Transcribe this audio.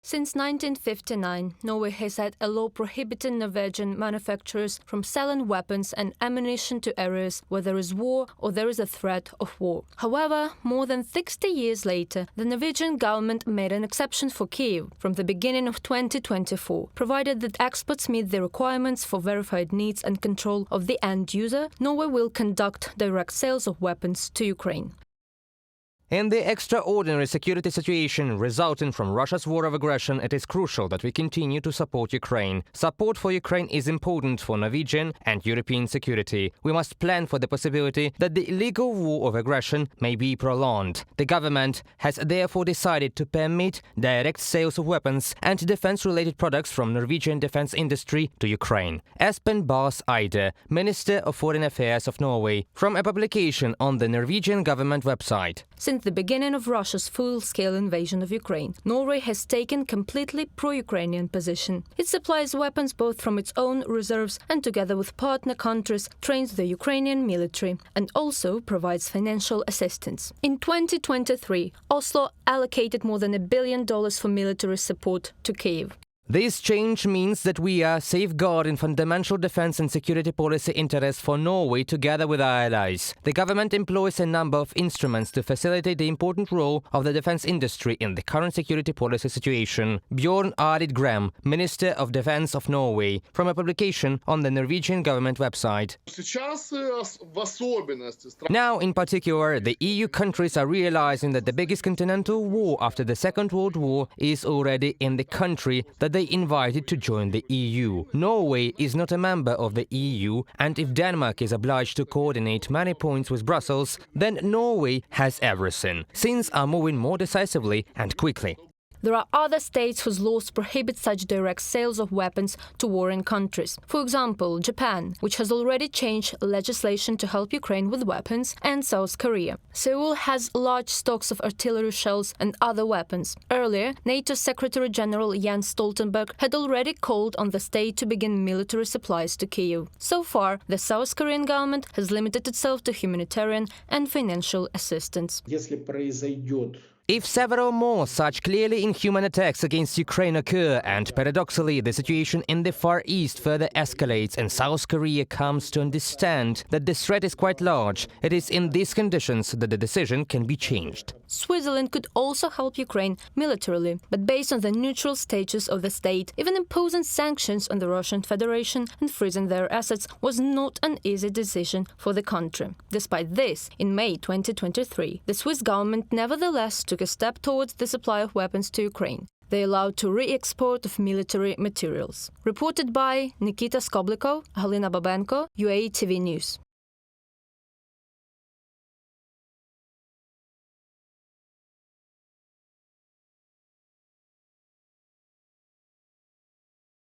Since 1959, Norway has had a law prohibiting Norwegian manufacturers from selling weapons and ammunition to areas where there is war or there is a threat of war. However, more than 60 years later, the Norwegian government made an exception for Kyiv from the beginning of 2024. Provided that exports meet the requirements for verified needs and control of the end user, Norway will conduct direct sales of weapons to Ukraine. In the extraordinary security situation resulting from Russia's war of aggression, it is crucial that we continue to support Ukraine. Support for Ukraine is important for Norwegian and European security. We must plan for the possibility that the illegal war of aggression may be prolonged. The government has therefore decided to permit direct sales of weapons and defense-related products from Norwegian defense industry to Ukraine. Espen Barth Eide, Minister of Foreign Affairs of Norway, from a publication on the Norwegian government website. Since the beginning of Russia's full-scale invasion of Ukraine, Norway has taken completely pro-Ukrainian position. It supplies weapons both from its own reserves and together with partner countries trains the Ukrainian military and also provides financial assistance. In 2023, Oslo allocated more than $1 billion for military support to Kyiv. This change means that we are safeguarding fundamental defense and security policy interests for Norway together with our allies. The government employs a number of instruments to facilitate the important role of the defense industry in the current security policy situation. Bjørn Arild Gram, Minister of Defense of Norway, from a publication on the Norwegian government website. Now, in particular, the EU countries are realizing that the biggest continental war after the Second World War is already in the country that they invited to join the EU. Norway is not a member of the EU, and if Denmark is obliged to coordinate many points with Brussels, then Norway has everything. Things are moving more decisively and quickly. There are other states whose laws prohibit such direct sales of weapons to warring countries. For example, Japan, which has already changed legislation to help Ukraine with weapons, and South Korea. Seoul has large stocks of artillery shells and other weapons. Earlier, NATO Secretary General Jens Stoltenberg had already called on the state to begin military supplies to Kyiv. So far, the South Korean government has limited itself to humanitarian and financial assistance. If several more such clearly inhuman attacks against Ukraine occur and paradoxically the situation in the Far East further escalates and South Korea comes to understand that this threat is quite large, it is in these conditions that the decision can be changed. Switzerland could also help Ukraine militarily, but based on the neutral status of the state, even imposing sanctions on the Russian Federation and freezing their assets was not an easy decision for the country. Despite this, in May 2023, the Swiss government nevertheless took a step towards the supply of weapons to Ukraine. They allowed to re-export of military materials. Reported by Nikita Skoblikov, Halina Babenko, UATV News.